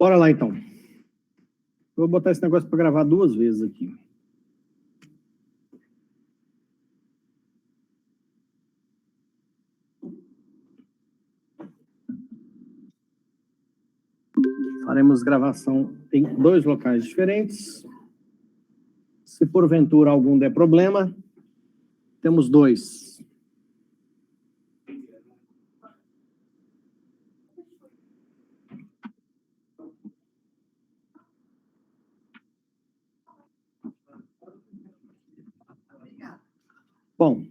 Bora lá, então. Vou botar esse negócio para gravar 2 vezes aqui. Faremos gravação em 2 locais diferentes. Se porventura algum der problema, temos 2. Bom,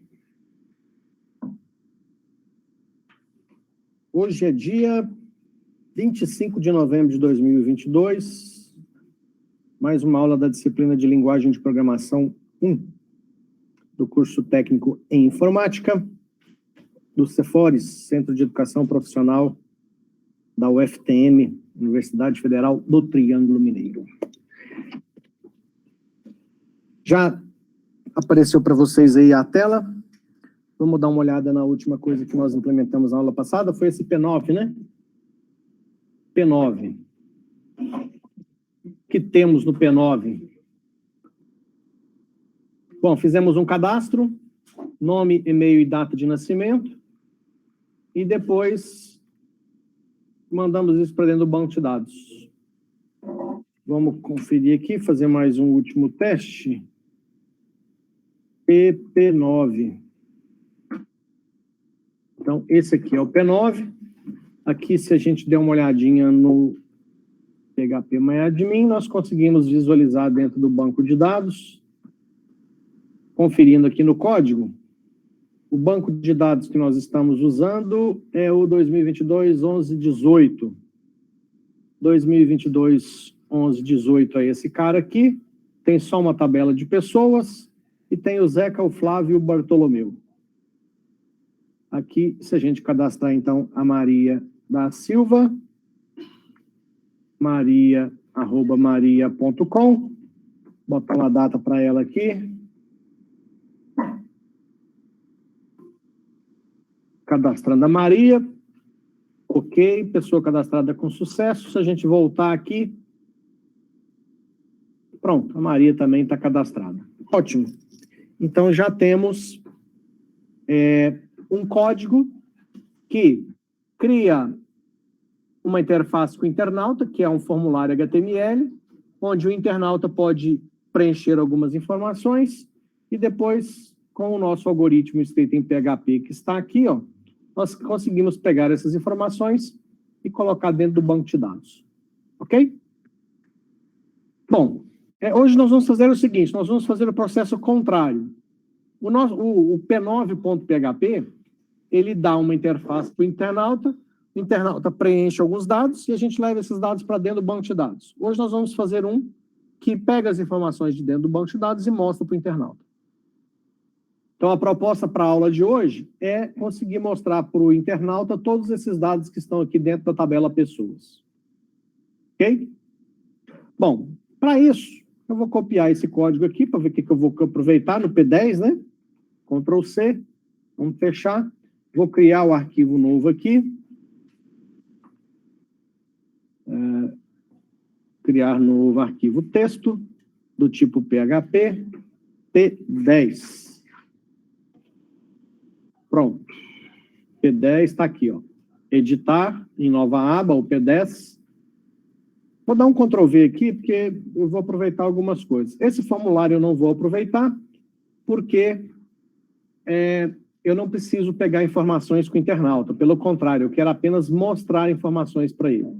hoje é dia 25 de novembro de 2022, mais uma aula da disciplina de Linguagem de Programação 1, do curso técnico em Informática, do Cefores, Centro de Educação Profissional da UFTM, Universidade Federal do Triângulo Mineiro. Já apareceu para vocês aí a tela? Vamos dar uma olhada na última coisa que nós implementamos na aula passada, foi esse P9, né? P9. O que temos no P9? Bom, fizemos um cadastro, nome, e-mail e data de nascimento, e depois mandamos isso para dentro do banco de dados. Vamos conferir aqui, fazer mais um último teste. P9. Então, esse aqui é o P9. Aqui, se a gente der uma olhadinha no PHP-MyAdmin, nós conseguimos visualizar dentro do banco de dados. Conferindo aqui no código, o banco de dados que nós estamos usando é o 2022-11-18. 2022-11-18 é esse cara aqui. Tem só uma tabela de pessoas. E tem o Zeca, o Flávio e o Bartolomeu. Aqui, se a gente cadastrar, então, a Maria da Silva, maria@maria.com, botar uma data para ela aqui. Cadastrando a Maria. Ok, pessoa cadastrada com sucesso. Se a gente voltar aqui, pronto, a Maria também está cadastrada. Ótimo. Então, já temos um código que cria uma interface com o internauta, que é um formulário HTML, onde o internauta pode preencher algumas informações e depois, com o nosso algoritmo escrito em PHP que está aqui, ó, nós conseguimos pegar essas informações e colocar dentro do banco de dados. Ok? Bom, hoje nós vamos fazer o seguinte, nós vamos fazer o processo contrário. O P9.php, ele dá uma interface para o internauta preenche alguns dados e a gente leva esses dados para dentro do banco de dados. Hoje nós vamos fazer um que pega as informações de dentro do banco de dados e mostra para o internauta. Então, a proposta para a aula de hoje é conseguir mostrar para o internauta todos esses dados que estão aqui dentro da tabela pessoas. Ok? Bom, para isso, eu vou copiar esse código aqui para ver o que eu vou aproveitar no P10, né? Ctrl C, vamos fechar. Vou criar o arquivo novo aqui. Criar novo arquivo texto, do tipo PHP, P10. Pronto. P10 está aqui, ó. Editar, em nova aba, o P10. Vou dar um Ctrl V aqui, porque eu vou aproveitar algumas coisas. Esse formulário eu não vou aproveitar, porque eu não preciso pegar informações com o internauta. Pelo contrário, eu quero apenas mostrar informações para ele.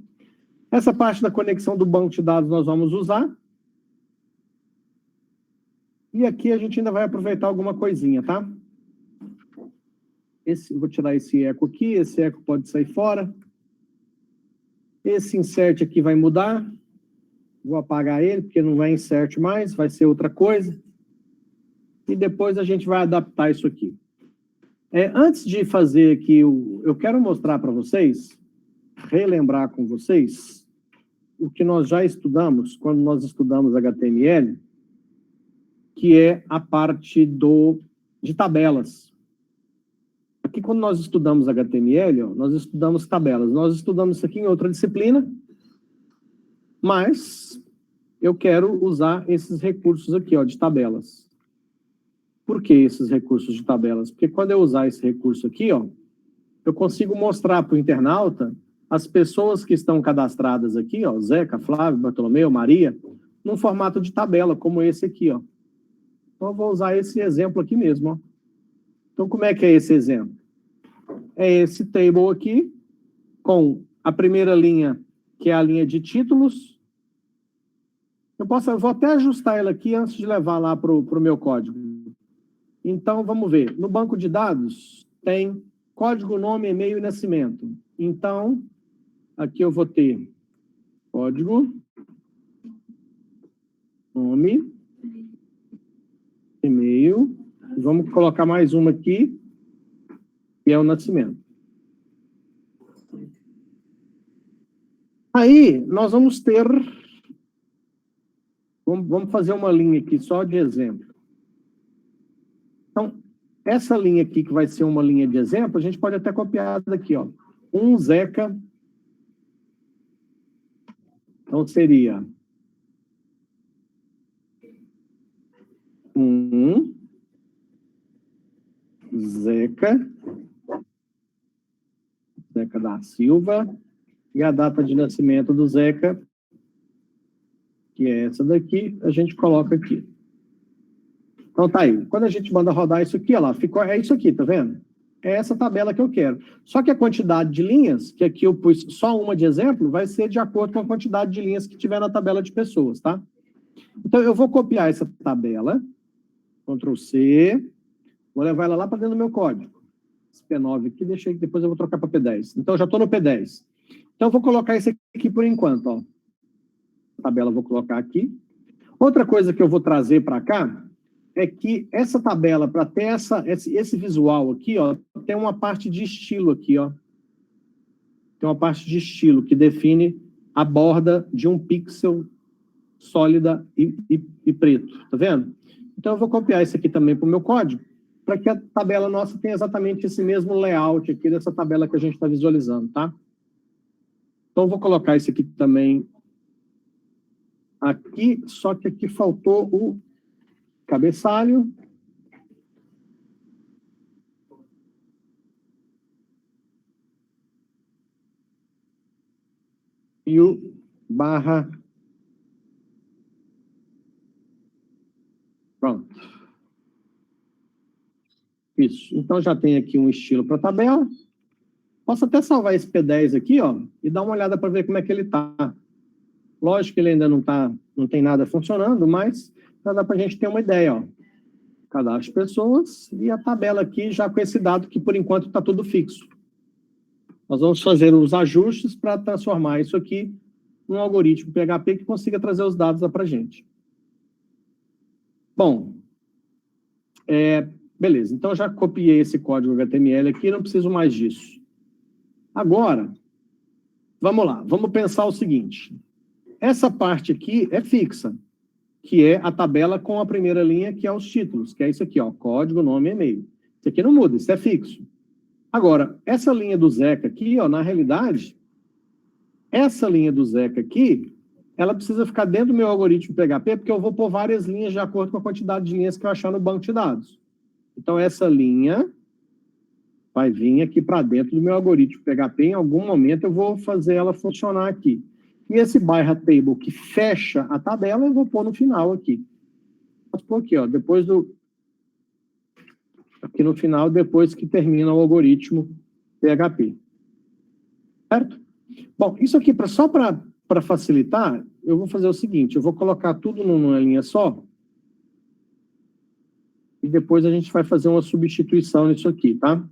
Essa parte da conexão do banco de dados nós vamos usar. E aqui a gente ainda vai aproveitar alguma coisinha, tá? Vou tirar esse eco aqui, esse eco pode sair fora. Esse insert aqui vai mudar. Vou apagar ele, porque não vai insert mais, vai ser outra coisa. E depois a gente vai adaptar isso aqui. Antes de fazer aqui, eu quero mostrar para vocês, relembrar com vocês, o que nós já estudamos, quando nós estudamos HTML, que é a parte de tabelas. Aqui, quando nós estudamos HTML, ó, nós estudamos tabelas. Nós estudamos isso aqui em outra disciplina, Mas eu quero usar esses recursos aqui, ó, de tabelas. Por que esses recursos de tabelas? Porque quando eu usar esse recurso aqui, ó, eu consigo mostrar para o internauta as pessoas que estão cadastradas aqui, ó, Zeca, Flávio, Bartolomeu, Maria, num formato de tabela, como esse aqui, ó. Então, eu vou usar esse exemplo aqui mesmo, ó. Então, como é que é esse exemplo? É esse table aqui, com a primeira linha, que é a linha de títulos. Eu vou até ajustar ela aqui antes de levar lá para o meu código. Então, vamos ver. No banco de dados, tem código, nome, e-mail e nascimento. Então, aqui eu vou ter código, nome, e-mail. Vamos colocar mais uma aqui, que é o nascimento. Aí, nós vamos ter... Vamos fazer uma linha aqui, só de exemplo. Então, essa linha aqui, que vai ser uma linha de exemplo, a gente pode até copiar daqui, ó. Um Zeca. Então, seria... Zeca da Silva, e a data de nascimento do Zeca, que é essa daqui, a gente coloca aqui. Então tá aí. Quando a gente manda rodar isso aqui, ó lá, é isso aqui, tá vendo? É essa tabela que eu quero. Só que a quantidade de linhas, que aqui eu pus só uma de exemplo, vai ser de acordo com a quantidade de linhas que tiver na tabela de pessoas, tá? Então eu vou copiar essa tabela, Ctrl C, vou levar ela lá para dentro do meu código. Esse P9 aqui, deixei que depois eu vou trocar para P10. Então, eu já estou no P10. Então, eu vou colocar esse aqui por enquanto, ó. A tabela eu vou colocar aqui. Outra coisa que eu vou trazer para cá é que essa tabela, para ter esse visual aqui, ó, tem uma parte de estilo aqui, ó. Tem uma parte de estilo que define a borda de um pixel sólida e preto, tá vendo? Então, eu vou copiar isso aqui também para o meu código, para que a tabela nossa tenha exatamente esse mesmo layout aqui dessa tabela que a gente está visualizando, tá? Então, eu vou colocar isso aqui também aqui, só que aqui faltou o cabeçalho. E o barra. Pronto. Isso. Então, já tem aqui um estilo para a tabela. Posso até salvar esse P10 aqui, ó, e dar uma olhada para ver como é que ele está. Lógico que ele ainda não tem nada funcionando, mas já dá para a gente ter uma ideia, ó. Cadastro de pessoas e a tabela aqui já com esse dado que, por enquanto, está tudo fixo. Nós vamos fazer os ajustes para transformar isso aqui num algoritmo PHP que consiga trazer os dados lá para a gente. Bom, beleza. Então, eu já copiei esse código HTML aqui, não preciso mais disso. Agora, vamos lá. Vamos pensar o seguinte. Essa parte aqui é fixa, que é a tabela com a primeira linha, que é os títulos, que é isso aqui, ó, código, nome e e-mail. Isso aqui não muda, isso é fixo. Agora, essa linha do Zeca aqui, ó, na realidade, essa linha do Zeca aqui, ela precisa ficar dentro do meu algoritmo PHP, porque eu vou pôr várias linhas de acordo com a quantidade de linhas que eu achar no banco de dados. Então, essa linha vai vir aqui para dentro do meu algoritmo PHP. Em algum momento, eu vou fazer ela funcionar aqui. E esse barra table que fecha a tabela, eu vou pôr no final aqui. Vou pôr aqui, ó, depois do... Aqui no final, depois que termina o algoritmo PHP. Certo? Bom, isso aqui, só para facilitar, eu vou fazer o seguinte, eu vou colocar tudo numa linha só, e depois a gente vai fazer uma substituição nisso aqui, tá?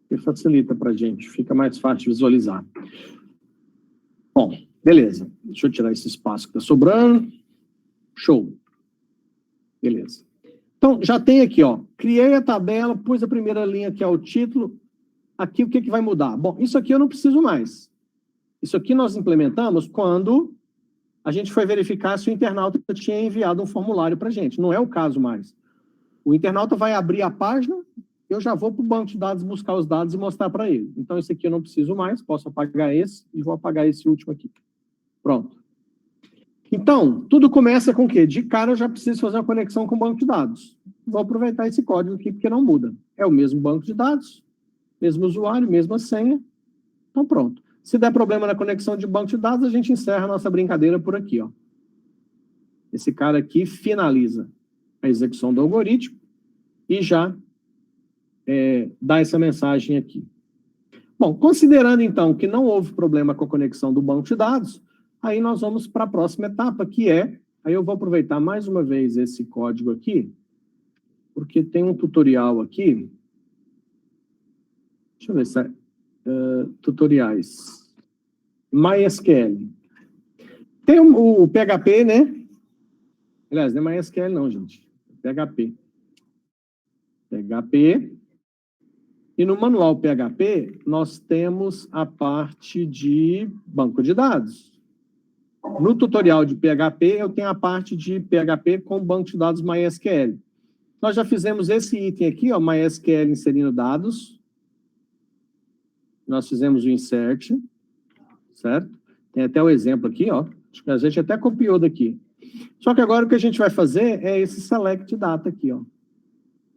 Que facilita para a gente, fica mais fácil de visualizar. Bom, beleza. Deixa eu tirar esse espaço que está sobrando. Show. Beleza. Então, já tem aqui, ó, criei a tabela, pus a primeira linha, que é o título. Aqui, o que vai mudar? Bom, isso aqui eu não preciso mais. Isso aqui nós implementamos quando a gente foi verificar se o internauta tinha enviado um formulário para a gente. Não é o caso mais. O internauta vai abrir a página, eu já vou para o banco de dados buscar os dados e mostrar para ele. Então, esse aqui eu não preciso mais, posso apagar esse e vou apagar esse último aqui. Pronto. Então, tudo começa com o quê? De cara, eu já preciso fazer uma conexão com o banco de dados. Vou aproveitar esse código aqui, porque não muda. É o mesmo banco de dados, mesmo usuário, mesma senha. Então, pronto. Se der problema na conexão de banco de dados, a gente encerra a nossa brincadeira por aqui, ó. Esse cara aqui finaliza a execução do algoritmo e já dá essa mensagem aqui. Bom, considerando, então, que não houve problema com a conexão do banco de dados, aí nós vamos para a próxima etapa, que é... Aí eu vou aproveitar mais uma vez esse código aqui, porque tem um tutorial aqui. Deixa eu ver se é... tutoriais. MySQL. Tem o PHP, né? Aliás, não é MySQL não, gente. PHP. PHP. E no manual PHP, nós temos a parte de banco de dados. No tutorial de PHP, eu tenho a parte de PHP com banco de dados MySQL. Nós já fizemos esse item aqui, ó, MySQL inserindo dados. Nós fizemos o insert, certo? Tem até o exemplo aqui, ó. Acho que a gente até copiou daqui. Só que agora o que a gente vai fazer é esse select data aqui, ó.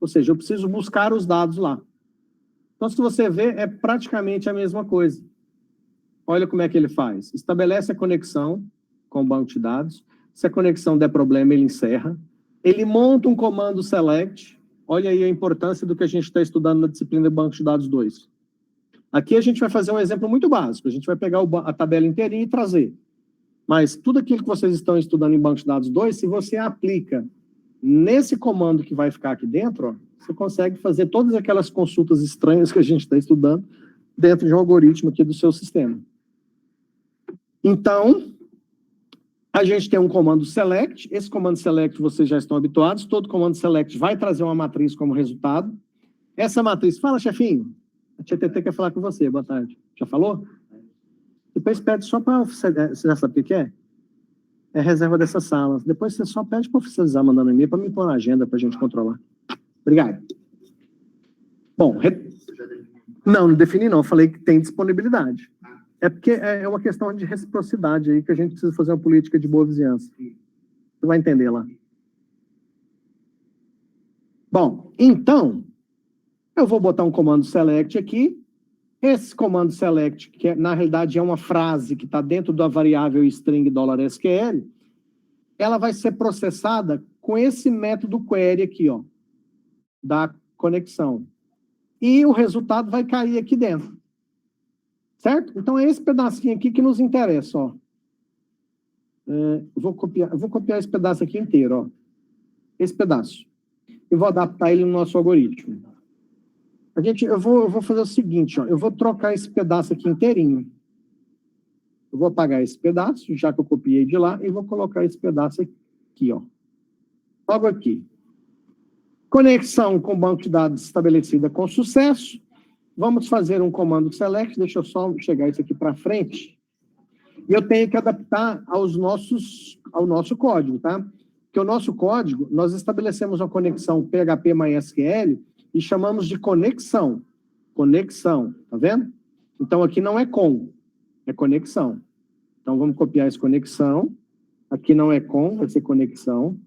Ou seja, eu preciso buscar os dados lá. Então, se você ver, é praticamente a mesma coisa. Olha como é que ele faz. Estabelece a conexão com o banco de dados. Se a conexão der problema, ele encerra. Ele monta um comando select. Olha aí a importância do que a gente está estudando na disciplina de banco de dados 2. Aqui a gente vai fazer um exemplo muito básico. A gente vai pegar a tabela inteirinha e trazer. Mas tudo aquilo que vocês estão estudando em banco de dados 2, se você aplica nesse comando que vai ficar aqui dentro, ó, você consegue fazer todas aquelas consultas estranhas que a gente está estudando dentro de um algoritmo aqui do seu sistema. Então, a gente tem um comando select. Esse comando select vocês já estão habituados. Todo comando select vai trazer uma matriz como resultado. Essa matriz... Fala, chefinho. A TTT quer falar com você. Boa tarde. Já falou? Depois pede só para oficializar. Você já sabe o que é? É reserva dessas salas. Depois você só pede para oficializar, mandando e-mail, para me pôr na agenda, para a gente controlar. Obrigado. Bom, não defini não. Falei que tem disponibilidade. É porque é uma questão de reciprocidade aí que a gente precisa fazer uma política de boa vizinhança. Você vai entender lá. Bom, então, eu vou botar um comando select aqui. Esse comando select, que na realidade é uma frase que está dentro da variável string $SQL, ela vai ser processada com esse método query aqui, ó, da conexão. E o resultado vai cair aqui dentro. Certo? Então é esse pedacinho aqui que nos interessa, ó. Eu vou copiar esse pedaço aqui inteiro, ó. Esse pedaço. E vou adaptar ele no nosso algoritmo. Eu vou fazer o seguinte, ó. Eu vou trocar esse pedaço aqui inteirinho. Eu vou apagar esse pedaço, já que eu copiei de lá, e vou colocar esse pedaço aqui, ó. Logo aqui. Conexão com o banco de dados estabelecida com sucesso. Vamos fazer um comando select. Deixa eu só chegar isso aqui para frente. E eu tenho que adaptar ao nosso código, tá? Porque o nosso código, nós estabelecemos uma conexão PHP MySQL e chamamos de conexão. Conexão, tá vendo? Então, aqui não é com, é conexão. Então, vamos copiar essa conexão. Aqui não é com, vai ser conexão.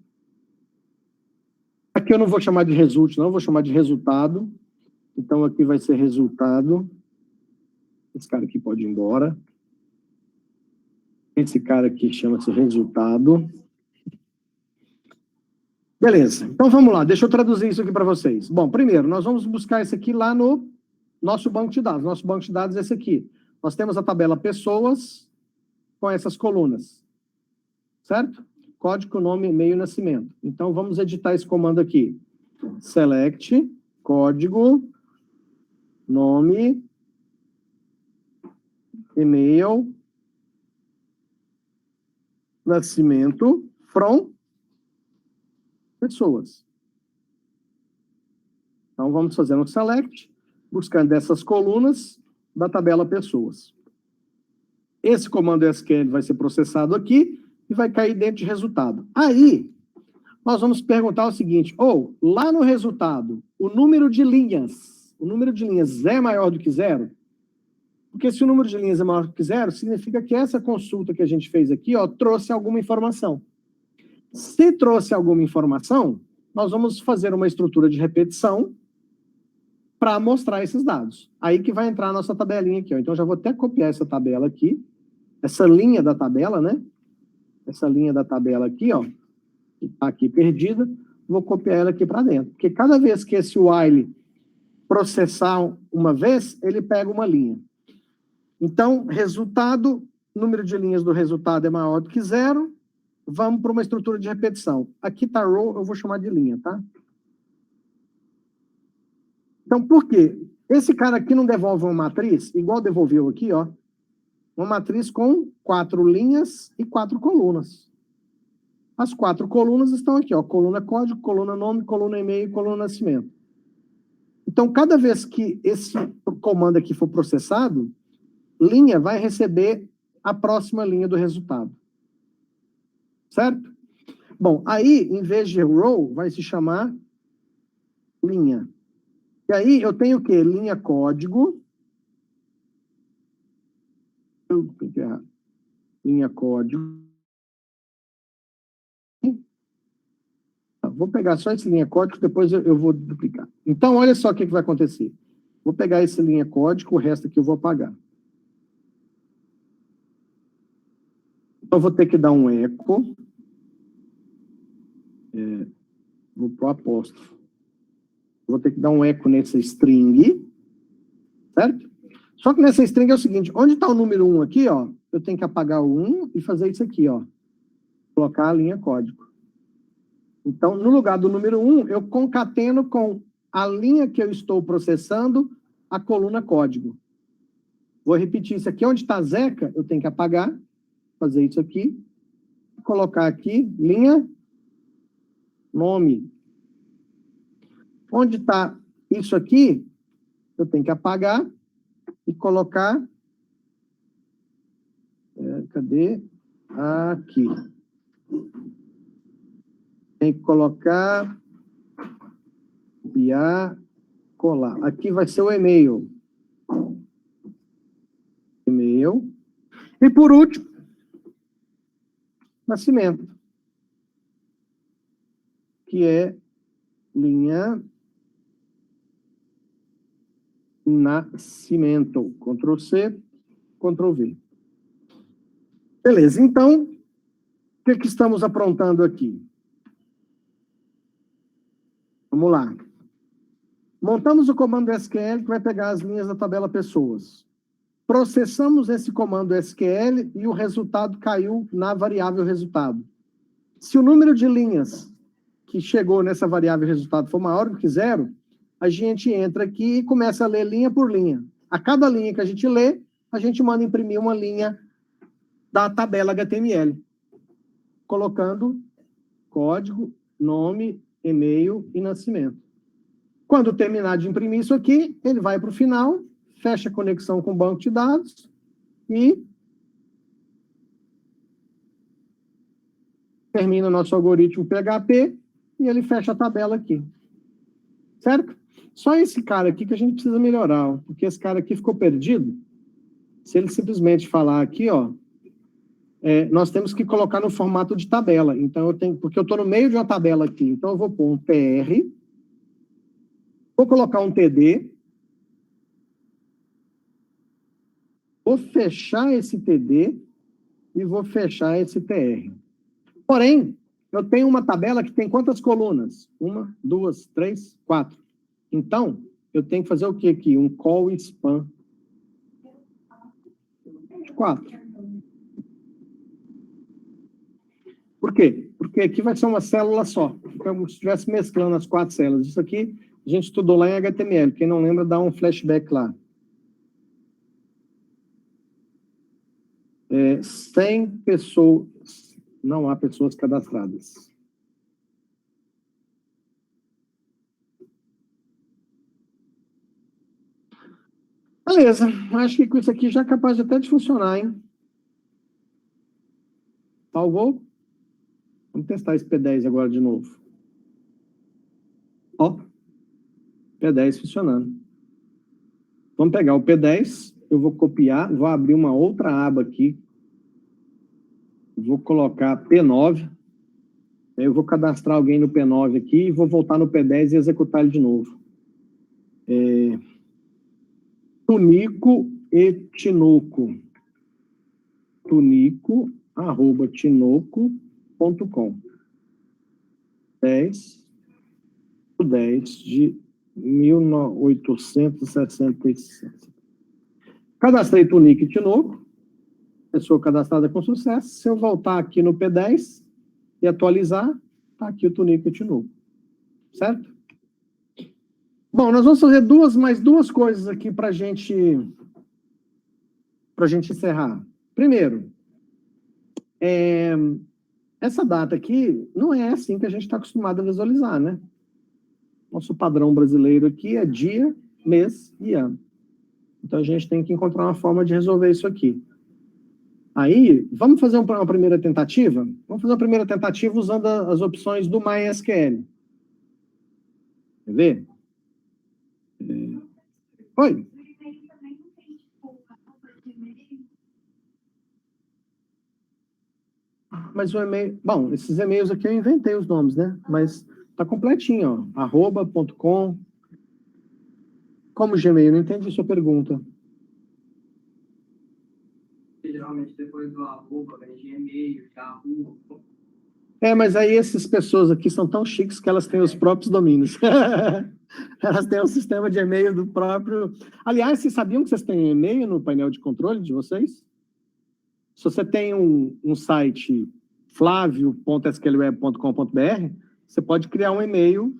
Aqui eu não vou chamar de result, não, vou chamar de resultado. Então, aqui vai ser resultado. Esse cara aqui pode ir embora. Esse cara aqui chama-se resultado. Beleza. Então, vamos lá. Deixa eu traduzir isso aqui para vocês. Bom, primeiro, nós vamos buscar isso aqui lá no nosso banco de dados. Nosso banco de dados é esse aqui. Nós temos a tabela pessoas com essas colunas. Certo? Código, nome, e-mail e nascimento. Então, vamos editar esse comando aqui. Select, código, nome, e-mail, nascimento, from pessoas. Então, vamos fazer um select, buscando essas colunas da tabela pessoas. Esse comando SQL vai ser processado aqui e vai cair dentro de resultado. Aí, nós vamos perguntar o seguinte, lá no resultado, o número de linhas é maior do que zero? Porque se o número de linhas é maior do que zero, significa que essa consulta que a gente fez aqui, trouxe alguma informação. Se trouxe alguma informação, nós vamos fazer uma estrutura de repetição para mostrar esses dados. Aí que vai entrar a nossa tabelinha aqui. Então, já vou até copiar essa tabela aqui, essa linha da tabela, né? Essa linha da tabela aqui, que está aqui perdida, vou copiar ela aqui para dentro. Porque cada vez que esse while processar uma vez, ele pega uma linha. Então, resultado, número de linhas do resultado é maior do que zero, vamos para uma estrutura de repetição. Aqui está row, eu vou chamar de linha, tá? Então, por quê? Esse cara aqui não devolve uma matriz, igual devolveu aqui, uma matriz com 4 linhas e 4 colunas. As 4 colunas estão aqui, coluna código, coluna nome, coluna e-mail e coluna nascimento. Então, cada vez que esse comando aqui for processado, linha vai receber a próxima linha do resultado. Certo? Bom, aí, em vez de row, vai se chamar linha. E aí, eu tenho o quê? Linha código. Linha código. Vou pegar só essa linha código, depois eu vou duplicar. Então, olha só o que vai acontecer. Vou pegar essa linha código, o resto aqui eu vou apagar. Então, eu vou ter que dar um eco. Vou para o apóstrofo. Vou ter que dar um eco nessa string, certo? Só que nessa string é o seguinte, onde está o número 1 aqui, eu tenho que apagar o 1 e fazer isso aqui, colocar a linha código. Então, no lugar do número 1, eu concateno com a linha que eu estou processando a coluna código. Vou repetir isso aqui, onde está Zeca, eu tenho que apagar, fazer isso aqui, colocar aqui, linha, nome. Onde está isso aqui, eu tenho que apagar e colocar... cadê? Aqui. Tem que colocar... copiar, colar. Aqui vai ser o e-mail. E-mail. E por último, nascimento. Que é linha... nascimento. Ctrl C, Ctrl V. Beleza, então, o que estamos aprontando aqui? Vamos lá. Montamos o comando SQL que vai pegar as linhas da tabela pessoas. Processamos esse comando SQL e o resultado caiu na variável resultado. Se o número de linhas que chegou nessa variável resultado for maior do que zero, a gente entra aqui e começa a ler linha por linha. A cada linha que a gente lê, a gente manda imprimir uma linha da tabela HTML, colocando código, nome, e-mail e nascimento. Quando terminar de imprimir isso aqui, ele vai para o final, fecha a conexão com o banco de dados e termina o nosso algoritmo PHP e ele fecha a tabela aqui. Certo? Só esse cara aqui que a gente precisa melhorar, porque esse cara aqui ficou perdido. Se ele simplesmente falar aqui, nós temos que colocar no formato de tabela. Então, porque eu estou no meio de uma tabela aqui. Então, eu vou pôr um TR, vou colocar um TD, vou fechar esse TD e vou fechar esse TR. Porém, eu tenho uma tabela que tem quantas colunas? 1, 2, 3, 4. Então, eu tenho que fazer o que aqui? Um call span. 4. Por quê? Porque aqui vai ser uma célula só. Como se estivesse mesclando as 4 células. Isso aqui a gente estudou lá em HTML. Quem não lembra, dá um flashback lá. 100 pessoas. Não há pessoas cadastradas. Beleza. Acho que com isso aqui já é capaz até de funcionar, hein? Salvou? Vamos testar esse P10 agora de novo. Ó, P10 funcionando. Vamos pegar o P10, eu vou copiar, vou abrir uma outra aba aqui. Vou colocar P9. Eu vou cadastrar alguém no P9 aqui e vou voltar no P10 e executar ele de novo. Tunico e Tinoco. Tunico@tinoco.com. 10 de 1867. Cadastrei Tunico e Tinoco. Pessoa cadastrada com sucesso. Se eu voltar aqui no P10 e atualizar, está aqui o Tunico e Tinoco. Certo? Bom, nós vamos fazer mais duas coisas aqui para a gente encerrar. Primeiro, essa data aqui não é assim que a gente está acostumado a visualizar, né? Nosso padrão brasileiro aqui é dia, mês e ano. Então, a gente tem que encontrar uma forma de resolver isso aqui. Aí, vamos fazer uma primeira tentativa? Vamos fazer uma primeira tentativa usando as opções do MySQL. Quer ver? Oi? Mas o e-mail... Bom, esses e-mails aqui eu inventei os nomes, né? Mas tá completinho, ó. @.com. Como Gmail? Não entendi sua pergunta. Geralmente depois do arroba, vem Gmail, Yahoo. Mas aí essas pessoas aqui são tão chiques que elas têm os próprios domínios. Elas têm um sistema de e-mail do próprio... Aliás, vocês sabiam que vocês têm e-mail no painel de controle de vocês? Se você tem um site flavio.sqlweb.com.br, você pode criar um e-mail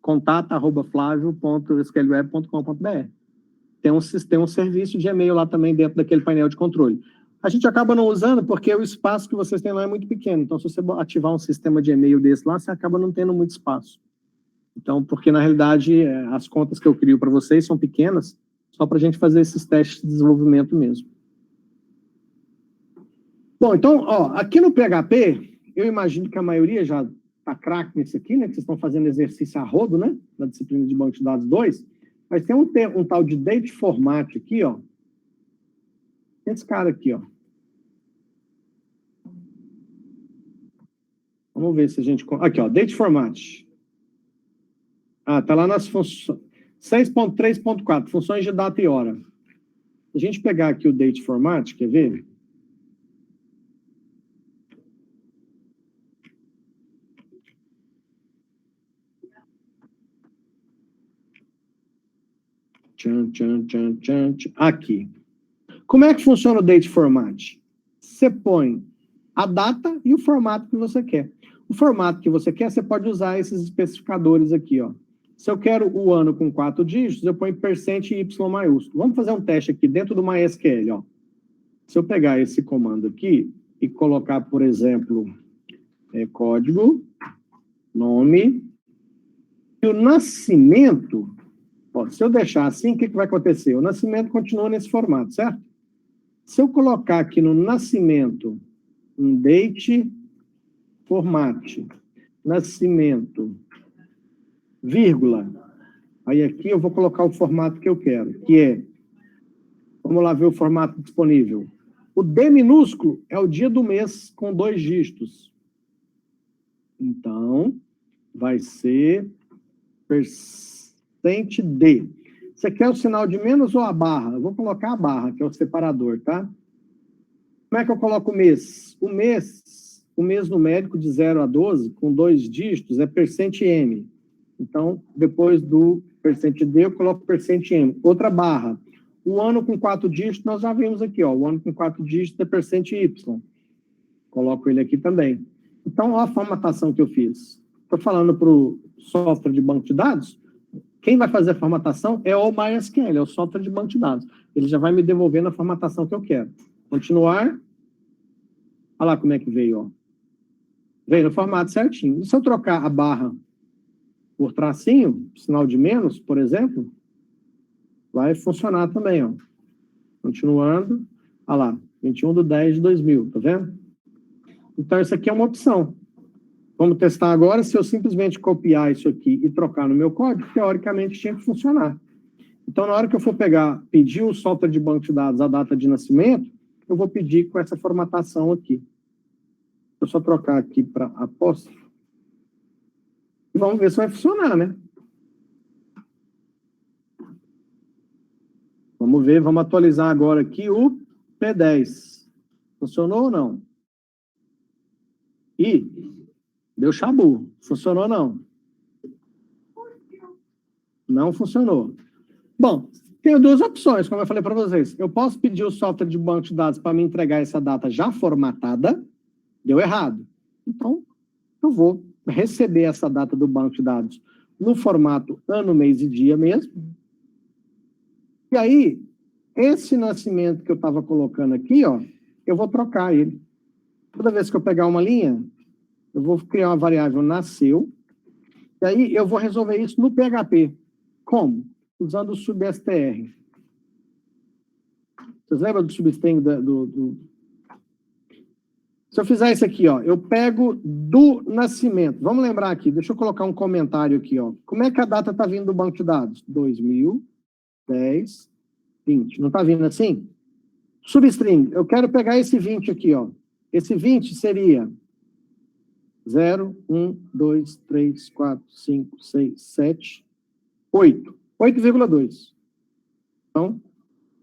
contato@flavio.sqlweb.com.br. Tem um serviço de e-mail lá também dentro daquele painel de controle. A gente acaba não usando porque o espaço que vocês têm lá é muito pequeno. Então, se você ativar um sistema de e-mail desse lá, você acaba não tendo muito espaço. Então, porque na realidade as contas que eu crio para vocês são pequenas, só para a gente fazer esses testes de desenvolvimento mesmo. Bom, então, ó, aqui no PHP, eu imagino que a maioria já está craque nisso aqui, né? Que vocês estão fazendo exercício a rodo, né? Na disciplina de banco de dados 2. Mas tem um tal de date format aqui, ó. Esse cara aqui, ó. Vamos ver se a gente... Aqui, ó, date format. Tá lá nas funções... 6.3.4, funções de data e hora. Se a gente pegar aqui o date format, quer ver? Aqui. Como é que funciona o date format? Você põe a data e o formato que você quer. O formato que você quer, você pode usar esses especificadores aqui, ó. Se eu quero o ano com 4 dígitos, eu ponho %y maiúsculo. Vamos fazer um teste aqui dentro do MySQL, ó. Se eu pegar esse comando aqui e colocar, por exemplo, código, nome, e o nascimento, ó, se eu deixar assim, o que vai acontecer? O nascimento continua nesse formato, certo? Se eu colocar aqui no nascimento um date format, nascimento, vírgula, aí aqui eu vou colocar o formato que eu quero, que é, vamos lá ver o formato disponível. O D minúsculo é o dia do mês com 2 dígitos. Então, vai ser %D. Você quer o sinal de menos ou a barra? Eu vou colocar a barra, que é o separador, tá? Como é que eu coloco o mês? O mês numérico de 0 a 12, com 2 dígitos, é %M. Então, depois do %D, eu coloco %M. Outra barra. O ano com 4 dígitos, nós já vimos aqui, ó. O ano com 4 dígitos é %Y. Coloco ele aqui também. Então, olha a formatação que eu fiz. Estou falando para o software de banco de dados. Quem vai fazer a formatação é o MySQL, é o software de banco de dados. Ele já vai me devolvendo a formatação que eu quero. Continuar. Olha lá como é que veio, ó. Veio no formato certinho. E se eu trocar a barra por tracinho, sinal de menos, por exemplo, vai funcionar também, ó. Continuando. Olha lá, 21/10/2000, tá vendo? Então, isso aqui é uma opção. Vamos testar agora. Se eu simplesmente copiar isso aqui e trocar no meu código, teoricamente tinha que funcionar. Então, na hora que eu for pedir o software de banco de dados, a data de nascimento, eu vou pedir com essa formatação aqui. Vou só trocar aqui para apóstrofo. E vamos ver se vai funcionar, né? Vamos ver, vamos atualizar agora aqui o P10. Funcionou ou não? Ih, deu chabu. Funcionou ou não? Não funcionou. Bom, tenho duas opções, como eu falei para vocês. Eu posso pedir o software de banco de dados para me entregar essa data já formatada. Deu errado. Então, eu vou receber essa data do banco de dados no formato ano, mês e dia mesmo. E aí, esse nascimento que eu estava colocando aqui, ó, eu vou trocar ele. Toda vez que eu pegar uma linha, eu vou criar uma variável nasceu, e aí eu vou resolver isso no PHP. Como? Usando o substr. Vocês lembram do substring Se eu fizer isso aqui, ó, eu pego do nascimento. Vamos lembrar aqui, deixa eu colocar um comentário aqui, ó. Como é que a data está vindo do banco de dados? 2010, 20. Não está vindo assim? Substring, eu quero pegar esse 20 aqui, ó. Esse 20 seria 0, 1, 2, 3, 4, 5, 6, 7, 8. 8,2. Então,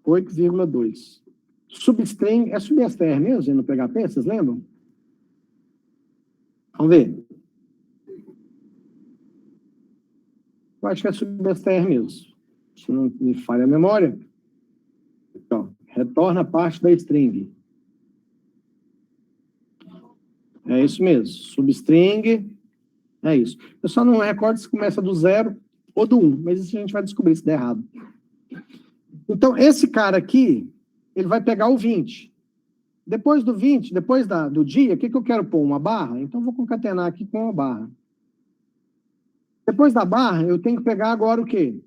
8,2. Substring, é substr mesmo no PHP, vocês lembram? Vamos ver. Eu acho que é substr mesmo. Se não me falha a memória. Ó, retorna parte da string. É isso mesmo. Substring, é isso. Eu só não recordo se começa do 0 ou do 1, mas isso a gente vai descobrir se der errado. Então, esse cara aqui, ele vai pegar o 20. Depois do 20, depois do dia, o que eu quero pôr? Uma barra? Então, eu vou concatenar aqui com uma barra. Depois da barra, eu tenho que pegar agora o quê?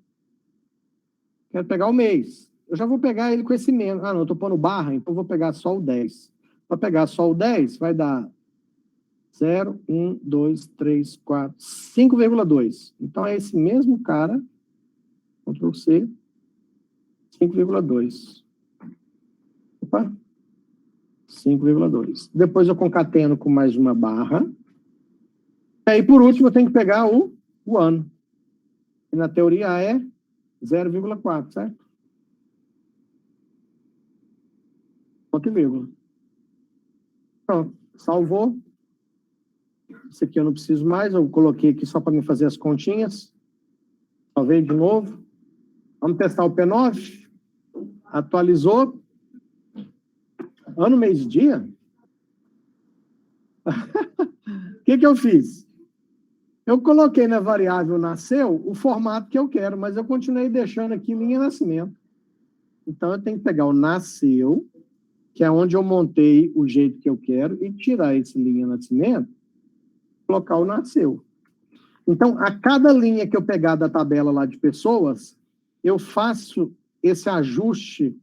Quero pegar o mês. Eu já vou pegar ele com esse menos. Ah, não, eu estou pondo barra, então eu vou pegar só o 10. Para pegar só o 10, vai dar 0, 1, 2, 3, 4, 5,2. Então, é esse mesmo cara, Ctrl C, 5,2. Opa, 5,2. Depois eu concateno com mais uma barra. E aí, por último, eu tenho que pegar o ano. Que na teoria é 0,4, certo? Ponto e vírgula. Pronto, salvou. Esse aqui eu não preciso mais, eu coloquei aqui só para me fazer as continhas. Salvei de novo. Vamos testar o P9. Atualizou. Ano, mês e dia? O que eu fiz? Eu coloquei na variável nasceu o formato que eu quero, mas eu continuei deixando aqui linha nascimento. Então, eu tenho que pegar o nasceu, que é onde eu montei o jeito que eu quero, e tirar esse linha nascimento, colocar o nasceu. Então, a cada linha que eu pegar da tabela lá de pessoas, eu faço esse ajuste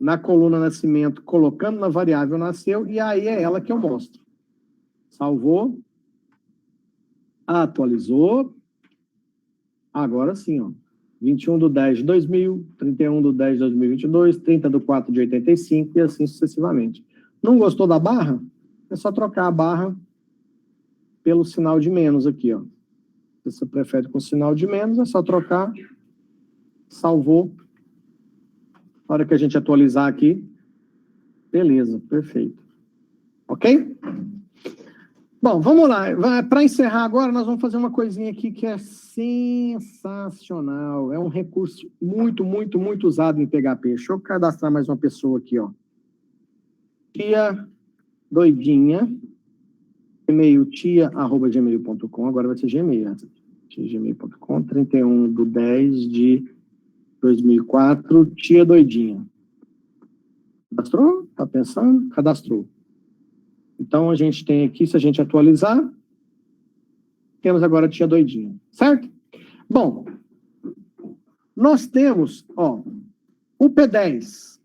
na coluna nascimento, colocando na variável nasceu, e aí é ela que eu mostro. Salvou. Atualizou. Agora sim, ó. 21 de 10 de 2000, 31 de 10 de 2022, 30 de 4 de 85 e assim sucessivamente. Não gostou da barra? É só trocar a barra pelo sinal de menos aqui, ó. Se você prefere com sinal de menos, é só trocar. Salvou. Na hora que a gente atualizar aqui, beleza, perfeito. Ok? Bom, vamos lá. Para encerrar agora, nós vamos fazer uma coisinha aqui que é sensacional. É um recurso muito, muito, muito usado em PHP. Deixa eu cadastrar mais uma pessoa aqui, ó. Tia Doidinha, e-mail tia@gmail.com, agora vai ser Gmail. Gmail.com, 31 de 10 de 2004, Tia Doidinha. Cadastrou? Tá pensando? Cadastrou. Então, a gente tem aqui, se a gente atualizar, temos agora a Tia Doidinha, certo? Bom, nós temos, ó, o P10.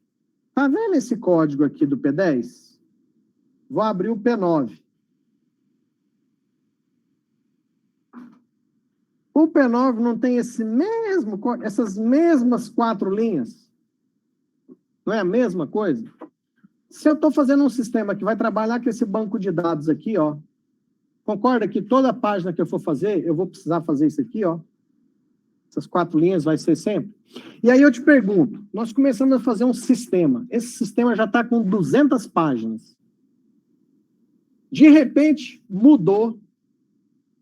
Tá vendo esse código aqui do P10? Vou abrir o P9. O P9 não tem essas mesmas 4 linhas? Não é a mesma coisa? Se eu estou fazendo um sistema que vai trabalhar com esse banco de dados aqui, ó, concorda que toda página que eu for fazer, eu vou precisar fazer isso aqui, ó? Essas 4 linhas vai ser sempre. E aí eu te pergunto, nós começamos a fazer um sistema. Esse sistema já está com 200 páginas. De repente, mudou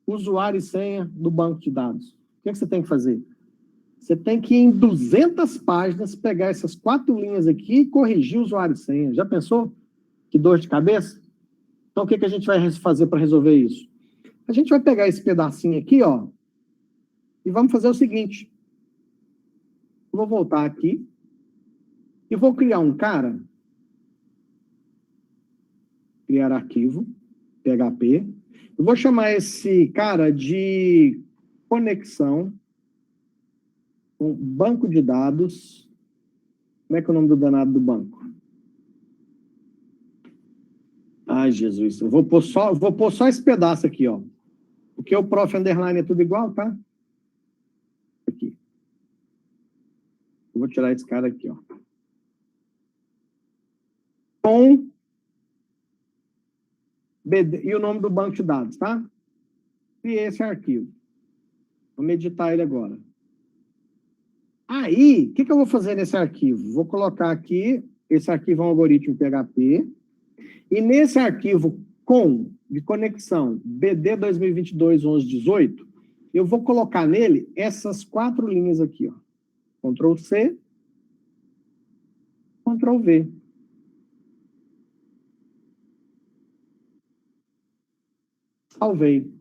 usuário e senha do banco de dados. O que você tem que fazer? Você tem que ir em 200 páginas, pegar essas 4 linhas aqui e corrigir o usuário e senha. Já pensou? Que dor de cabeça? Então, o que a gente vai fazer para resolver isso? A gente vai pegar esse pedacinho aqui, ó, e vamos fazer o seguinte. Eu vou voltar aqui e vou criar um cara. Criar arquivo, PHP. Eu vou chamar esse cara de conexão com banco de dados. Como é que é o nome do danado do banco? Ai, Jesus. Eu vou pôr só esse pedaço aqui, ó. Porque o prof underline é tudo igual, tá? Aqui. Eu vou tirar esse cara aqui, ó. Com BD, e o nome do banco de dados, tá? Criei esse arquivo. Vamos editar ele agora. Aí, o que eu vou fazer nesse arquivo? Vou colocar aqui, esse arquivo é um algoritmo PHP, e nesse arquivo de conexão BD 2022-11-18, eu vou colocar nele essas 4 linhas aqui, ó. Ctrl C, Ctrl V. Salvei.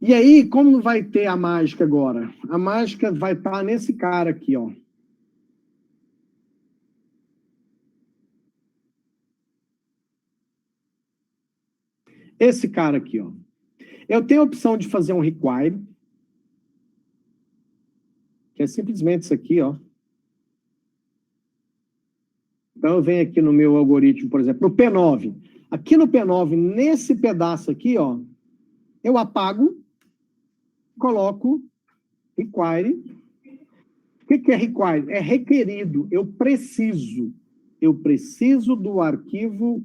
E aí, como vai ter a mágica agora? A mágica vai estar nesse cara aqui, ó. Esse cara aqui, ó. Eu tenho a opção de fazer um require, que é simplesmente isso aqui, ó. Então, eu venho aqui no meu algoritmo, por exemplo, no P9. Aqui no P9, nesse pedaço aqui, ó, eu apago, coloco require. O que é require? É requerido. Eu preciso do arquivo.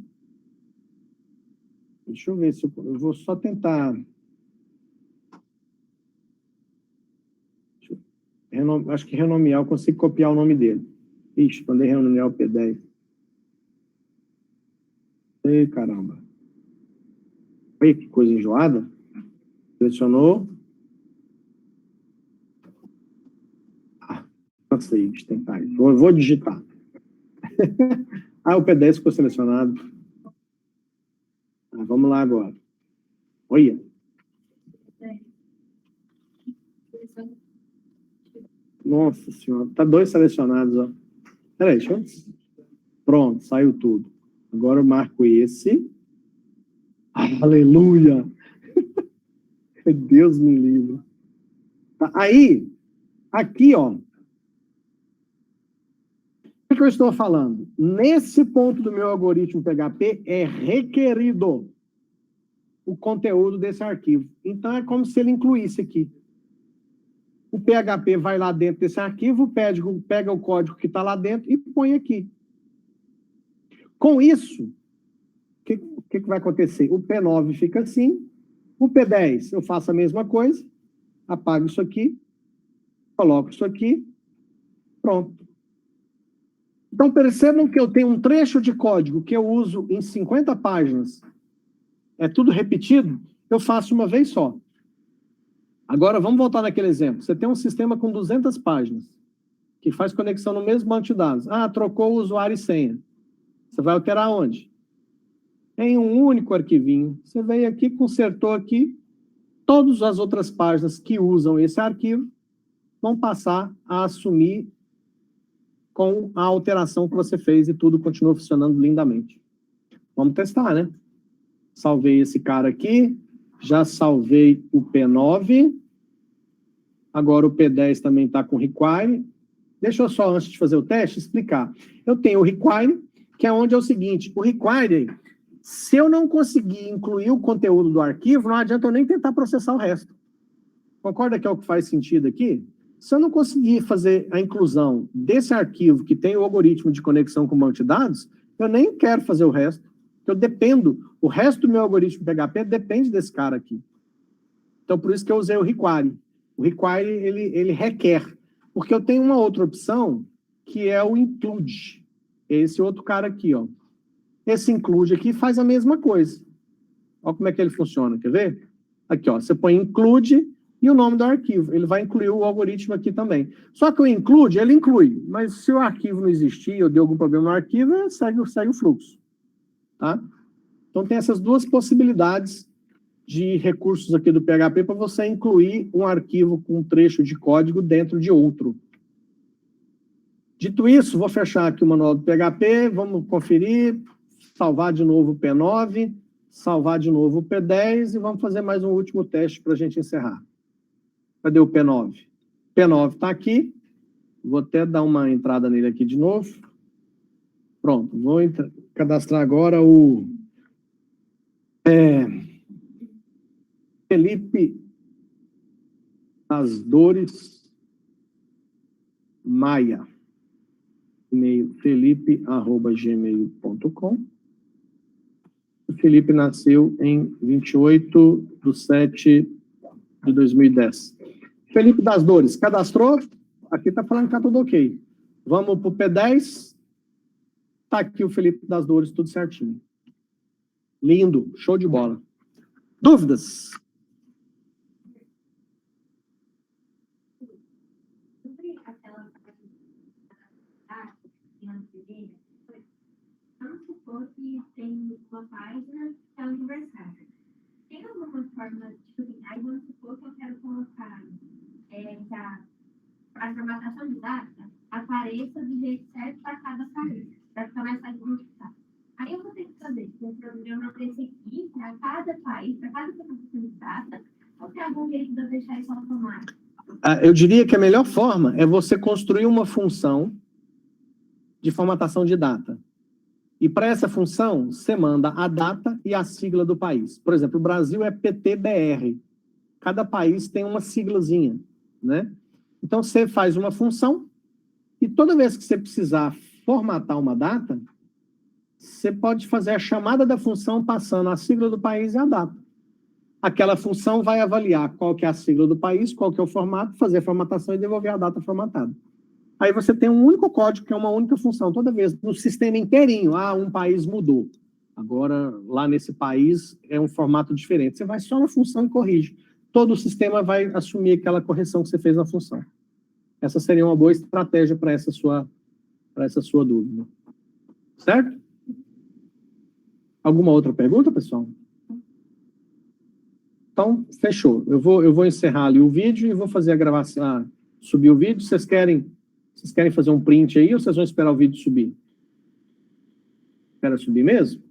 Deixa eu ver se eu vou só tentar. Acho que renomear, eu consigo copiar o nome dele. Ixi, mandei renomear o P10. Ei, caramba. Olha que coisa enjoada. Selecionou. Não sei, tentar. Vou digitar. O P10 ficou selecionado. Vamos lá agora. Olha. Nossa senhora, tá 2 selecionados, ó. Peraí, deixa eu... Pronto, saiu tudo. Agora eu marco esse. Aleluia! Deus me livre. Tá, aí, aqui, ó. O que eu estou falando? Nesse ponto do meu algoritmo PHP é requerido o conteúdo desse arquivo. Então, é como se ele incluísse aqui. O PHP vai lá dentro desse arquivo, pega o código que está lá dentro e põe aqui. Com isso, o que vai acontecer? O P9 fica assim, o P10 eu faço a mesma coisa, apago isso aqui, coloco isso aqui, pronto. Então, percebam que eu tenho um trecho de código que eu uso em 50 páginas, é tudo repetido, eu faço uma vez só. Agora, vamos voltar naquele exemplo. Você tem um sistema com 200 páginas, que faz conexão no mesmo banco de dados. Trocou o usuário e senha. Você vai alterar onde? Em um único arquivinho. Você veio aqui, consertou aqui, todas as outras páginas que usam esse arquivo vão passar a assumir com a alteração que você fez e tudo continua funcionando lindamente. Vamos testar, né? Salvei esse cara aqui, já salvei o P9, agora o P10 também está com require. Deixa eu só, antes de fazer o teste, explicar. Eu tenho o require, que é onde é o seguinte, o require, Se eu não conseguir incluir o conteúdo do arquivo, não adianta eu nem tentar processar o resto. Concorda que é o que faz sentido aqui? Se eu não conseguir fazer a inclusão desse arquivo que tem o algoritmo de conexão com o banco de dados, eu nem quero fazer o resto. Eu dependo, o resto do meu algoritmo PHP depende desse cara aqui. Então, por isso que eu usei o require. O require, ele requer. Porque eu tenho uma outra opção, que é o include. Esse outro cara aqui, ó. Esse include aqui faz a mesma coisa. Olha como é que ele funciona, quer ver? Aqui, ó, você põe include e o nome do arquivo. Ele vai incluir o algoritmo aqui também. Só que o include, ele inclui. Mas se o arquivo não existir ou deu algum problema no arquivo, segue o fluxo. Tá? Então, tem essas duas possibilidades de recursos aqui do PHP para você incluir um arquivo com um trecho de código dentro de outro. Dito isso, vou fechar aqui o manual do PHP, vamos conferir, salvar de novo o P9, salvar de novo o P10 e vamos fazer mais um último teste para a gente encerrar. Cadê o P9? P9 está aqui, vou até dar uma entrada nele aqui de novo. Pronto, vou cadastrar agora o Felipe das Dores Maia. E-mail felipe@gmail.com. O Felipe nasceu em 28/7/2010. Felipe das Dores, cadastrou? Aqui está falando que está tudo ok. Vamos para o P10. Está aqui o Felipe das Dores, tudo certinho. Lindo, show de bola. Dúvidas? Vamos supor que tem uma página que é universária. Tem alguma forma, tipo assim, aí vamos supor que eu quero colocar que a formatação de data apareça do jeito certo para cada país, para ficar mais fácil de identificar. Aí eu vou ter que fazer um programa desse aqui para cada país, para cada formatação de data, ou tem algum jeito de eu deixar isso automático? Eu diria que a melhor forma é você construir uma função de formatação de data. E para essa função, você manda a data e a sigla do país. Por exemplo, o Brasil é PTBR. Cada país tem uma siglazinha, né? Então, você faz uma função e toda vez que você precisar formatar uma data, você pode fazer a chamada da função passando a sigla do país e a data. Aquela função vai avaliar qual que é a sigla do país, qual que é o formato, fazer a formatação e devolver a data formatada. Aí você tem um único código, que é uma única função. Toda vez, no sistema inteirinho, um país mudou. Agora, lá nesse país, é um formato diferente. Você vai só na função e corrige. Todo o sistema vai assumir aquela correção que você fez na função. Essa seria uma boa estratégia para essa sua dúvida. Certo? Alguma outra pergunta, pessoal? Então, fechou. Eu vou encerrar ali o vídeo e vou fazer a gravação, subir o vídeo. Vocês querem fazer um print aí ou vocês vão esperar o vídeo subir? Espera subir mesmo?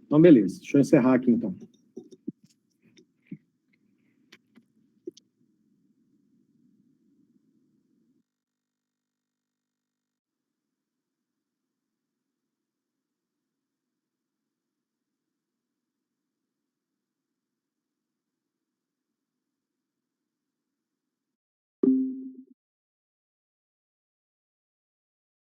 Então, beleza. Deixa eu encerrar aqui, então.